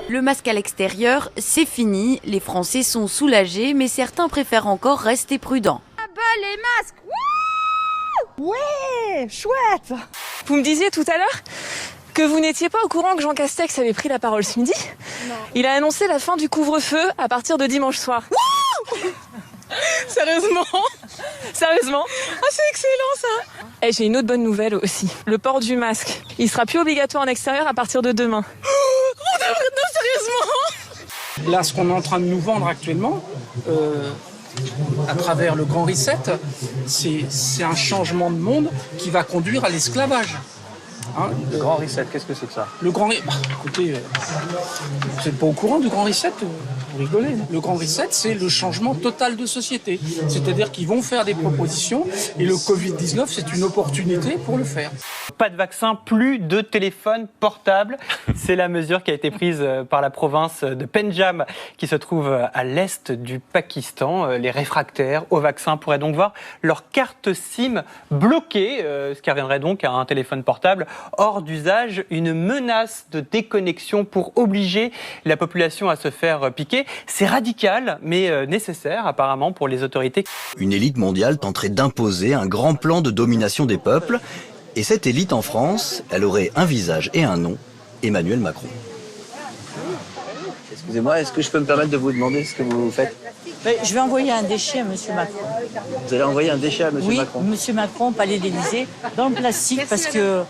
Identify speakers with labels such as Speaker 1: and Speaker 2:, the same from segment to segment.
Speaker 1: Le masque à l'extérieur, c'est fini. Les Français sont soulagés, mais certains préfèrent encore rester prudents.
Speaker 2: Ah bah les masques.
Speaker 3: Ouais, chouette.
Speaker 4: Vous me disiez tout à l'heure que vous n'étiez pas au courant que Jean Castex avait pris la parole ce midi.
Speaker 2: Non.
Speaker 4: Il a annoncé la fin du couvre-feu à partir de dimanche soir. Sérieusement Ah, c'est excellent ça. Et j'ai une autre bonne nouvelle aussi. Le port du masque, il sera plus obligatoire en extérieur à partir de demain. Non, sérieusement.
Speaker 5: Là, ce qu'on est en train de nous vendre actuellement, à travers le Grand Reset, c'est un changement de monde qui va conduire à l'esclavage. Hein,
Speaker 6: le Grand Reset, qu'est-ce que c'est que ça?
Speaker 5: Le Grand Reset, écoutez, vous n'êtes pas au courant du Grand Reset? Vous rigolez. Le Grand Reset, c'est le changement total de société. C'est-à-dire qu'ils vont faire des propositions et le Covid-19, c'est une opportunité pour le faire.
Speaker 6: Pas de vaccin, plus de téléphone portable. C'est la mesure qui a été prise par la province de Pendjab, qui se trouve à l'est du Pakistan. Les réfractaires au vaccin pourraient donc voir leur carte SIM bloquée, ce qui reviendrait donc à un téléphone portable hors d'usage. Une menace de déconnexion pour obliger la population à se faire piquer. C'est radical, mais nécessaire apparemment pour les autorités.
Speaker 7: Une élite mondiale tenterait d'imposer un grand plan de domination des peuples. Et cette élite en France, elle aurait un visage et un nom, Emmanuel Macron.
Speaker 8: Excusez-moi, est-ce que je peux me permettre de vous demander ce que vous faites?
Speaker 3: Je vais envoyer un déchet à M. Macron.
Speaker 8: Vous allez envoyer un déchet à M. Macron?
Speaker 3: Oui, M. Macron, Palais d'Élysée, dans le plastique, parce que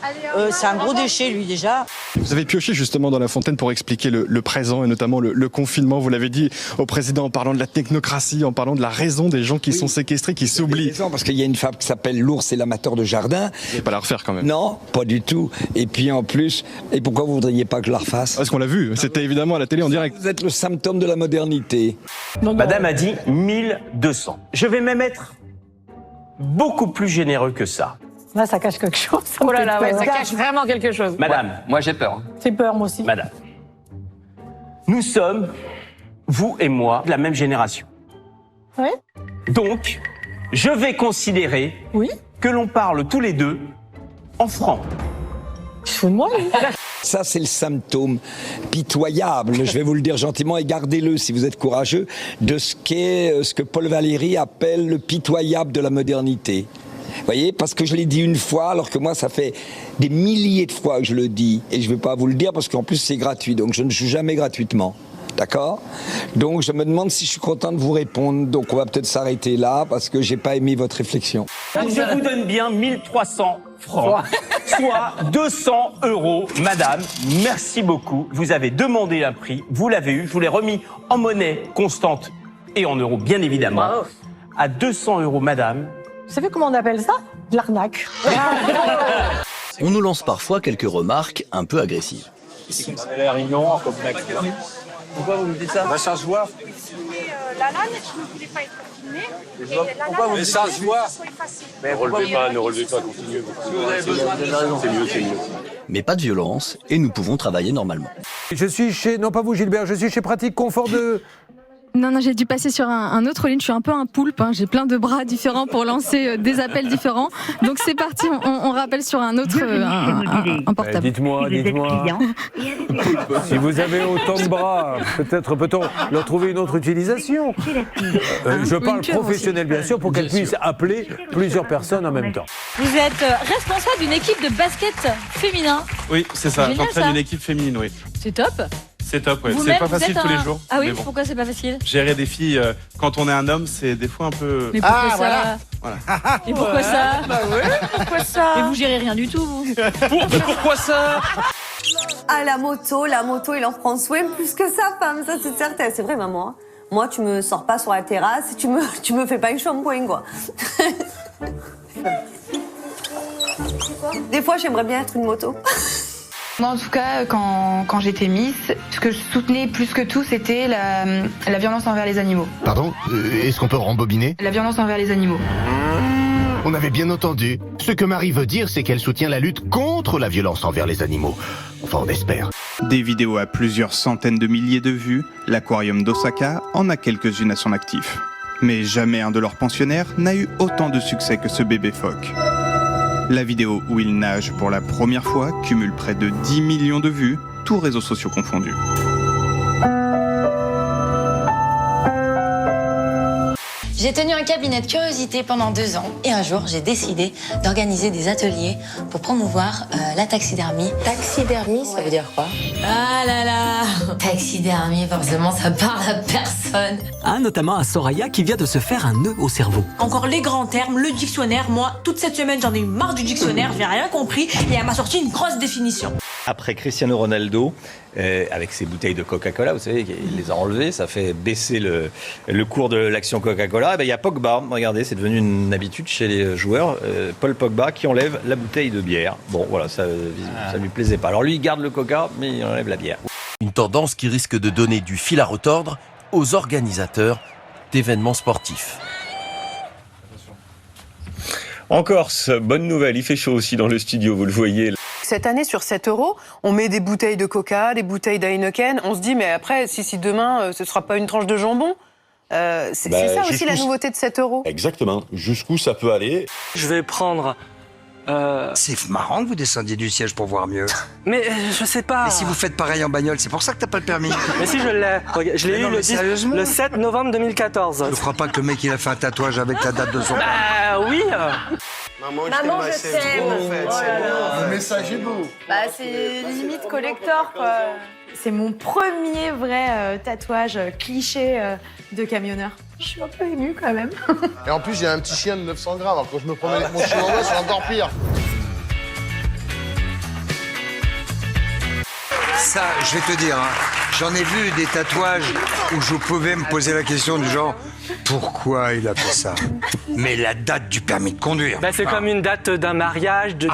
Speaker 3: c'est un gros déchet, lui, déjà.
Speaker 9: Vous avez pioché justement dans la fontaine pour expliquer le présent et notamment le confinement. Vous l'avez dit au président en parlant de la technocratie, en parlant de la raison des gens qui sont séquestrés, qui s'oublient.
Speaker 10: Parce qu'il y a une fable qui s'appelle L'ours et l'amateur de jardin.
Speaker 9: Vous n'allez pas la refaire quand même?
Speaker 10: Non, pas du tout. Et puis en plus, et pourquoi vous voudriez pas que je la refasse?
Speaker 9: Parce qu'on l'a vu, c'était évidemment à la télé en direct.
Speaker 10: Vous êtes le symptôme de la modernité.
Speaker 11: Madame a dit 1200. Je vais même être beaucoup plus généreux que ça.
Speaker 3: Là, ça cache quelque chose.
Speaker 4: Oh là là, ouais, ça cache vraiment quelque chose.
Speaker 11: Madame,
Speaker 8: Moi, j'ai peur.
Speaker 3: J'ai peur, moi aussi.
Speaker 11: madame, nous sommes, vous et moi, de la même génération.
Speaker 3: Oui.
Speaker 11: Donc, je vais considérer
Speaker 3: Oui.
Speaker 11: que l'on parle tous les deux en francs.
Speaker 3: Je fous de moi, lui.
Speaker 10: Ça, c'est le symptôme pitoyable, je vais vous le dire gentiment, et gardez-le si vous êtes courageux, de ce que Paul Valéry appelle le pitoyable de la modernité. Vous voyez, parce que je l'ai dit une fois, alors que moi, ça fait des milliers de fois que je le dis, et je ne vais pas vous le dire parce qu'en plus, c'est gratuit, donc je ne joue jamais gratuitement. D'accord? Donc, je me demande si je suis content de vous répondre, donc on va peut-être s'arrêter là, parce que j'ai pas aimé votre réflexion.
Speaker 11: Je vous donne bien 1300 francs, soit 200 €, madame. Merci beaucoup. Vous avez demandé un prix, vous l'avez eu, je vous l'ai remis en monnaie constante et en euros, bien évidemment.
Speaker 3: Bravo.
Speaker 11: À 200 €, madame.
Speaker 3: Vous savez comment on appelle ça? De l'arnaque.
Speaker 7: On nous lance parfois quelques remarques un peu agressives.
Speaker 8: C'est la réunion, comme pourquoi vous me dites ça?
Speaker 5: Ça se voit.
Speaker 2: La lame, je ne voulais pas être filmée.
Speaker 8: Pourquoi vous me dites ça?
Speaker 5: Ça se voit.
Speaker 8: Ne relevez pas, continuez. Si vous avez besoin de raison. C'est mieux.
Speaker 7: Mais pas de violence et nous pouvons travailler normalement.
Speaker 12: Je suis chez, non pas vous Gilbert, je suis chez Pratique Confort de...
Speaker 13: Non, j'ai dû passer sur un autre ligne. Je suis un peu un poulpe, hein. J'ai plein de bras différents pour lancer des appels différents. Donc c'est parti, on rappelle sur un autre un portable.
Speaker 12: Dites-moi. Si vous avez autant de bras, peut-être peut-on leur trouver une autre utilisation. Je parle professionnel bien sûr, pour qu'elle puisse appeler plusieurs personnes en même temps.
Speaker 2: Vous êtes responsable d'une équipe de basket féminin.
Speaker 14: Oui, c'est ça.
Speaker 2: Génial,
Speaker 14: J'entraîne
Speaker 2: ça.
Speaker 14: une équipe féminine, oui.
Speaker 2: C'est top.
Speaker 14: C'est top, ouais.
Speaker 2: Vous-même,
Speaker 14: C'est pas
Speaker 2: vous
Speaker 14: facile
Speaker 2: êtes
Speaker 14: tous les jours.
Speaker 2: Ah oui,
Speaker 14: mais bon.
Speaker 2: pourquoi c'est pas facile?
Speaker 14: Gérer des filles, quand on est un homme, c'est des fois un peu...
Speaker 2: Mais pourquoi ça?
Speaker 14: Voilà.
Speaker 2: Et pourquoi ça?
Speaker 4: Bah ouais, pourquoi ça?
Speaker 2: Et vous gérez rien du tout, vous.
Speaker 4: Pourquoi ça?
Speaker 15: Ah, la moto, il en prend soin plus que sa femme, ça c'est certain. C'est vrai, maman. Moi, tu me sors pas sur la terrasse, tu me fais pas un shampoing, quoi. Des fois, j'aimerais bien être une moto.
Speaker 16: Moi, en tout cas, quand j'étais Miss, ce que je soutenais plus que tout, c'était la violence envers les animaux.
Speaker 17: Pardon? Est-ce qu'on peut rembobiner?
Speaker 16: La violence envers les animaux.
Speaker 17: On avait bien entendu. Ce que Marie veut dire, c'est qu'elle soutient la lutte contre la violence envers les animaux. Enfin, on espère.
Speaker 18: Des vidéos à plusieurs centaines de milliers de vues, l'aquarium d'Osaka en a quelques-unes à son actif. Mais jamais un de leurs pensionnaires n'a eu autant de succès que ce bébé phoque. La vidéo où il nage pour la première fois cumule près de 10 millions de vues, tous réseaux sociaux confondus.
Speaker 19: J'ai tenu un cabinet de curiosité pendant 2 ans et un jour, j'ai décidé d'organiser des ateliers pour promouvoir la taxidermie.
Speaker 20: Taxidermie, ça veut dire quoi?
Speaker 19: Ah là là! Taxidermie, forcément, ça parle à personne.
Speaker 21: Ah, notamment à Soraya qui vient de se faire un nœud au cerveau.
Speaker 2: Encore les grands termes, le dictionnaire. Moi, toute cette semaine, j'en ai eu marre du dictionnaire, j'ai rien compris et elle m'a sorti une grosse définition.
Speaker 22: Après Cristiano Ronaldo, avec ses bouteilles de Coca-Cola, vous savez, il les a enlevées, ça fait baisser le cours de l'action Coca-Cola. Il y a Pogba, regardez, c'est devenu une habitude chez les joueurs, Paul Pogba qui enlève la bouteille de bière. Bon, voilà, ça lui plaisait pas. Alors lui, il garde le Coca, mais il enlève la bière.
Speaker 23: Une tendance qui risque de donner du fil à retordre aux organisateurs d'événements sportifs.
Speaker 8: En Corse, bonne nouvelle, il fait chaud aussi dans le studio, vous le voyez.
Speaker 24: Cette année, sur 7 €, on met des bouteilles de Coca, des bouteilles d'Heineken. On se dit, mais après, si demain, ce ne sera pas une tranche de jambon, c'est ça aussi la nouveauté de 7 €.
Speaker 25: Exactement. Jusqu'où ça peut aller?
Speaker 26: Je vais prendre...
Speaker 27: C'est marrant que vous descendiez du siège pour voir mieux.
Speaker 26: Mais je sais pas.
Speaker 27: Mais si vous faites pareil en bagnole, c'est pour ça que t'as pas le permis.
Speaker 26: Mais si je l'ai. Je l'ai eu le 7 novembre 2014.
Speaker 27: Je crois pas que le mec il a fait un tatouage avec la date de son...
Speaker 26: Oui.
Speaker 15: Maman, je t'aime.
Speaker 17: Le message est beau.
Speaker 15: C'est limite collector, quoi. C'est mon premier vrai tatouage cliché de camionneur. Je suis un peu émue quand même.
Speaker 17: Et en plus, j'ai un petit chien de 900 grammes. Alors quand je me promène avec mon chihuahua, c'est encore pire.
Speaker 27: Ça, je vais te dire, j'en ai vu des tatouages où je pouvais me poser la question du genre pourquoi il a fait ça? Mais la date du permis de conduire.
Speaker 26: C'est comme une date d'un mariage, d'une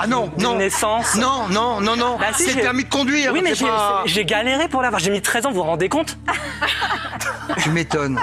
Speaker 26: naissance.
Speaker 27: Non, c'est le permis de conduire.
Speaker 26: Oui, mais j'ai galéré pour l'avoir. J'ai mis 13 ans, vous vous rendez compte?
Speaker 27: Tu m'étonnes.